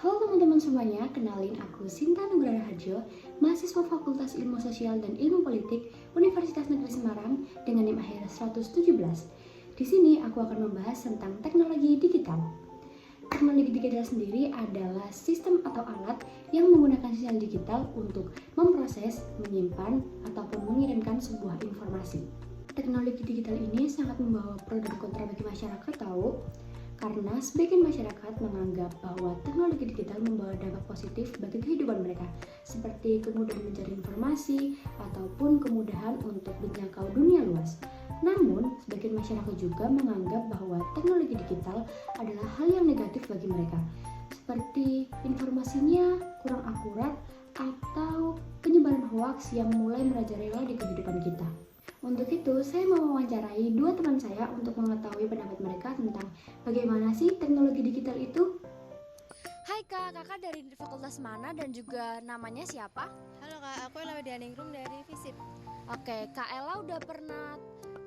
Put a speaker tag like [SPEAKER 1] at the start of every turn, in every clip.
[SPEAKER 1] Halo teman-teman semuanya, kenalin aku Sinta Nugraha Harjo, mahasiswa Fakultas Ilmu Sosial dan Ilmu Politik Universitas Negeri Semarang dengan NIM akhir 117. Di sini aku akan membahas tentang teknologi digital. Teknologi digital sendiri adalah sistem atau alat yang menggunakan sinyal digital untuk memproses, menyimpan, ataupun mengirimkan sebuah informasi. Teknologi digital ini sangat membawa pro dan kontra bagi masyarakat tahu, karena sebagian masyarakat menganggap bahwa teknologi digital membawa dampak positif bagi kehidupan mereka, seperti kemudahan mencari informasi ataupun kemudahan untuk menjangkau dunia luas. Namun, sebagian masyarakat juga menganggap bahwa teknologi digital adalah hal yang negatif bagi mereka, seperti informasinya kurang akurat atau penyebaran hoaks yang mulai merajalela di kehidupan kita. Untuk itu, saya mau mewawancarai dua teman saya untuk mengetahui pendapat mereka tentang bagaimana sih teknologi digital itu.
[SPEAKER 2] Hai Kak, kakak dari fakultas mana dan juga namanya siapa?
[SPEAKER 3] Halo Kak, aku Ella Widianingrum dari FISIP.
[SPEAKER 2] Oke, Kak Ella udah pernah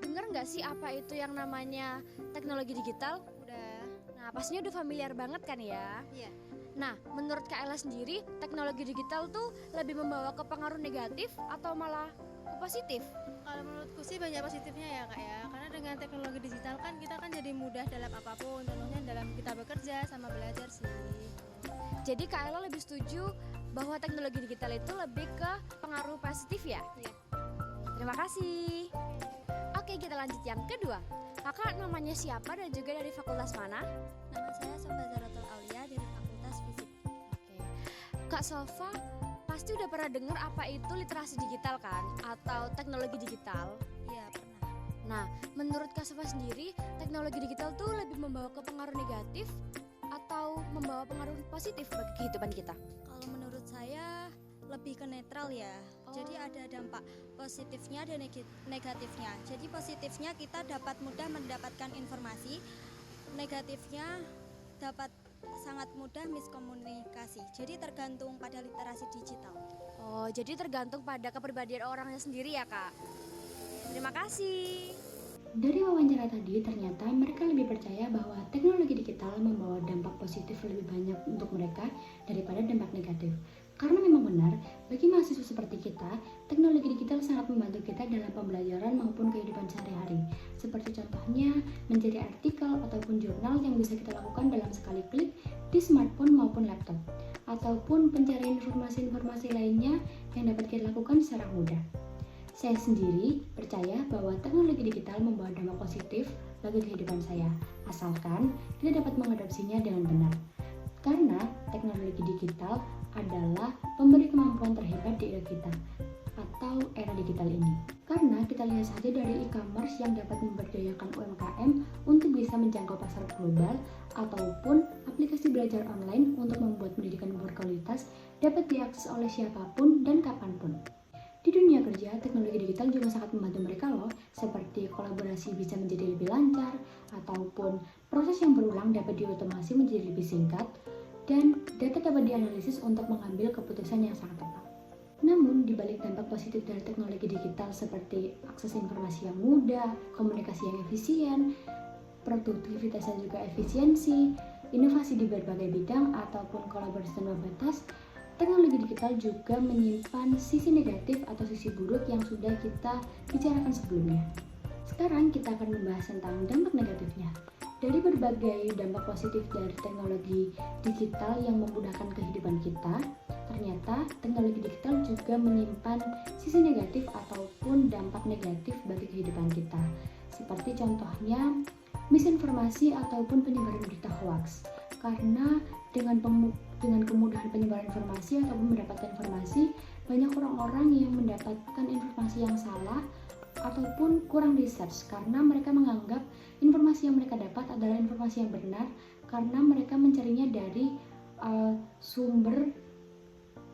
[SPEAKER 2] dengar nggak sih apa itu yang namanya teknologi digital?
[SPEAKER 3] Udah.
[SPEAKER 2] Nah, pastinya udah familiar banget kan ya?
[SPEAKER 3] Iya.
[SPEAKER 2] Nah, menurut Kak Ella sendiri, teknologi digital tuh lebih membawa ke pengaruh negatif atau malah ke positif?
[SPEAKER 3] Kalau menurutku sih banyak positifnya ya Kak ya. Karena dengan teknologi digital kan kita kan jadi mudah dalam apapun, contohnya dalam kita bekerja sama belajar sih.
[SPEAKER 2] Jadi Kak Ella lebih setuju bahwa teknologi digital itu lebih ke pengaruh positif ya?
[SPEAKER 3] Iya.
[SPEAKER 2] Terima kasih. Oke, kita lanjut yang kedua. Kakak namanya siapa dan juga dari fakultas mana?
[SPEAKER 3] Nama saya Sofa Zaratul Aulia dari Fakultas FISIP.
[SPEAKER 2] Oke. Kak Sofa pasti udah pernah dengar apa itu literasi digital kan? Atau teknologi digital?
[SPEAKER 3] Iya, pernah.
[SPEAKER 2] Nah, menurut Kak Sofa sendiri, teknologi digital tuh lebih membawa ke pengaruh negatif atau membawa pengaruh positif bagi kehidupan kita?
[SPEAKER 3] Kalau menurut saya lebih ke netral ya. Jadi ada dampak positifnya dan negatifnya. Jadi positifnya kita dapat mudah mendapatkan informasi, negatifnya dapat sangat mudah miskomunikasi. Jadi tergantung pada literasi digital.
[SPEAKER 2] Oh, jadi tergantung pada kepribadian orangnya sendiri ya, Kak? Terima kasih.
[SPEAKER 1] Dari wawancara tadi, ternyata mereka lebih percaya bahwa teknologi digital membawa dampak positif lebih banyak untuk mereka daripada dampak negatif. Karena memang benar, bagi mahasiswa seperti kita, teknologi digital sangat membantu kita dalam pembelajaran maupun kehidupan sehari-hari. Seperti contohnya, mencari artikel ataupun jurnal yang bisa kita lakukan dalam sekali klik di smartphone maupun laptop. Ataupun pencarian informasi-informasi lainnya yang dapat kita lakukan secara mudah. Saya sendiri percaya bahwa teknologi digital membawa dampak positif bagi kehidupan saya, asalkan kita dapat mengadopsinya dengan benar. Karena teknologi digital adalah pemberi kemampuan terhebat di era kita atau era digital ini. Karena kita lihat saja dari e-commerce yang dapat memberdayakan UMKM untuk bisa menjangkau pasar global, ataupun aplikasi belajar online untuk membuat pendidikan berkualitas dapat diakses oleh siapapun dan kapanpun. Di dunia kerja, teknologi digital juga sangat membantu mereka loh, seperti kolaborasi bisa menjadi lebih lancar, ataupun proses yang berulang dapat diotomasi menjadi lebih singkat, dan data dapat dianalisis untuk mengambil keputusan yang sangat tepat. Namun, di balik dampak positif dari teknologi digital seperti akses informasi yang mudah, komunikasi yang efisien, produktivitas dan juga efisiensi, inovasi di berbagai bidang, ataupun kolaborasi tanpa batas, teknologi digital juga menyimpan sisi negatif atau sisi buruk yang sudah kita bicarakan sebelumnya. Sekarang kita akan membahas tentang dampak negatifnya. Dari berbagai dampak positif dari teknologi digital yang memudahkan kehidupan kita, ternyata teknologi digital juga menyimpan sisi negatif ataupun dampak negatif bagi kehidupan kita. Seperti contohnya misinformasi ataupun penyebaran berita hoax. Karena dengan kemudahan penyebaran informasi ataupun mendapatkan informasi, banyak orang-orang yang mendapatkan informasi yang salah ataupun kurang research karena mereka menganggap informasi yang mereka dapat adalah informasi yang benar karena mereka mencarinya dari sumber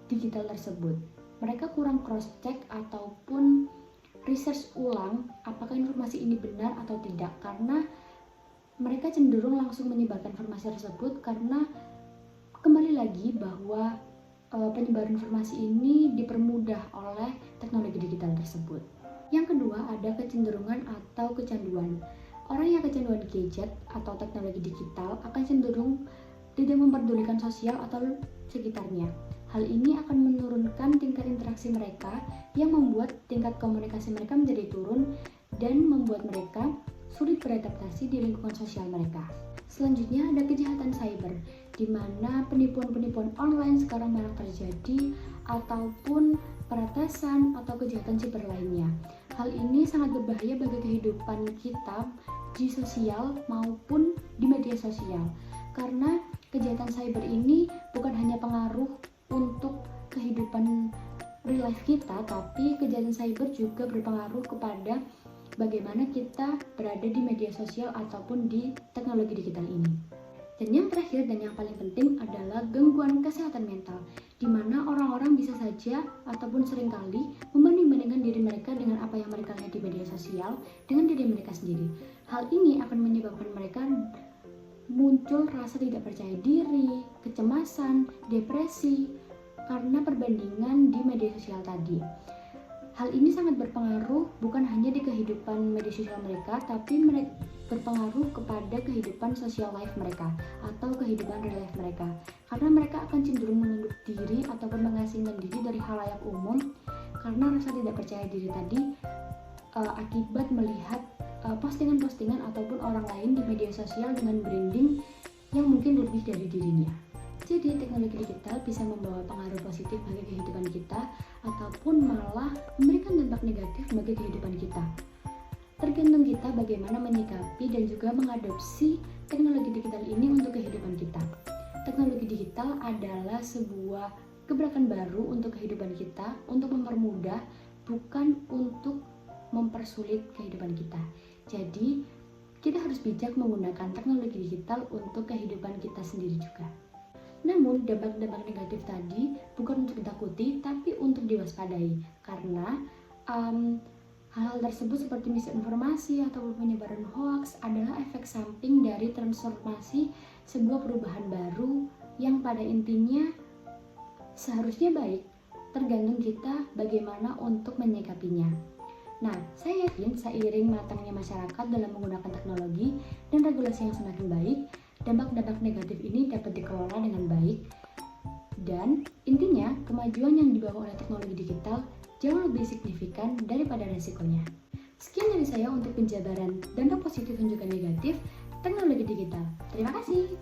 [SPEAKER 1] digital tersebut. Mereka kurang cross check ataupun research ulang apakah informasi ini benar atau tidak, karena mereka cenderung langsung menyebarkan informasi tersebut karena kembali lagi bahwa penyebaran informasi ini dipermudah oleh teknologi digital tersebut. Yang kedua, ada kecenderungan atau kecanduan. Orang yang kecanduan gadget atau teknologi digital akan cenderung tidak memperdulikan sosial atau sekitarnya. Hal ini akan menurunkan tingkat interaksi mereka yang membuat tingkat komunikasi mereka menjadi turun dan membuat mereka sulit beradaptasi di lingkungan sosial mereka. Selanjutnya ada kejahatan cyber, di mana penipuan-penipuan online sekarang marak terjadi ataupun peretasan atau kejahatan siber lainnya. Hal ini sangat berbahaya bagi kehidupan kita di sosial maupun di media sosial, karena kejahatan cyber ini bukan hanya pengaruh untuk kehidupan real life kita, tapi kejahatan cyber juga berpengaruh kepada bagaimana kita berada di media sosial ataupun di teknologi digital ini. Dan yang terakhir dan yang paling penting adalah gangguan kesehatan mental, di mana orang-orang bisa saja ataupun seringkali membanding-bandingkan diri mereka dengan apa yang mereka lihat di media sosial dengan diri mereka sendiri. Hal ini akan menyebabkan mereka muncul rasa tidak percaya diri, kecemasan, depresi karena perbandingan di media sosial tadi. Hal ini sangat berpengaruh bukan hanya di kehidupan media sosial mereka, tapi berpengaruh kepada kehidupan social life mereka atau kehidupan real life mereka, karena mereka akan cenderung menutup diri ataupun mengasingkan diri dari halayak umum karena rasa tidak percaya diri tadi akibat melihat postingan-postingan ataupun orang lain di media sosial dengan branding yang mungkin lebih dari dirinya. Jadi teknologi digital bisa membawa pengaruh positif bagi kehidupan kita ataupun malah memberikan dampak negatif bagi kehidupan kita. Tergantung kita bagaimana menyikapi dan juga mengadopsi teknologi digital ini untuk kehidupan kita. Teknologi digital adalah sebuah gebrakan baru untuk kehidupan kita, untuk mempermudah, bukan untuk mempersulit kehidupan kita. Jadi, kita harus bijak menggunakan teknologi digital untuk kehidupan kita sendiri juga. Namun, dampak-dampak negatif tadi bukan untuk ditakuti, tapi untuk diwaspadai. Karena hal-hal tersebut seperti misinformasi atau penyebaran hoaks adalah efek samping dari transformasi sebuah perubahan baru yang pada intinya seharusnya baik, tergantung kita bagaimana untuk menyikapinya. Nah, saya yakin seiring matangnya masyarakat dalam menggunakan teknologi dan regulasi yang semakin baik, dampak-dampak negatif ini dapat dikelola dengan baik. Dan intinya, kemajuan yang dibawa oleh teknologi digital jauh lebih signifikan daripada resikonya. Sekian dari saya untuk penjabaran dampak positif dan juga negatif teknologi digital. Terima kasih.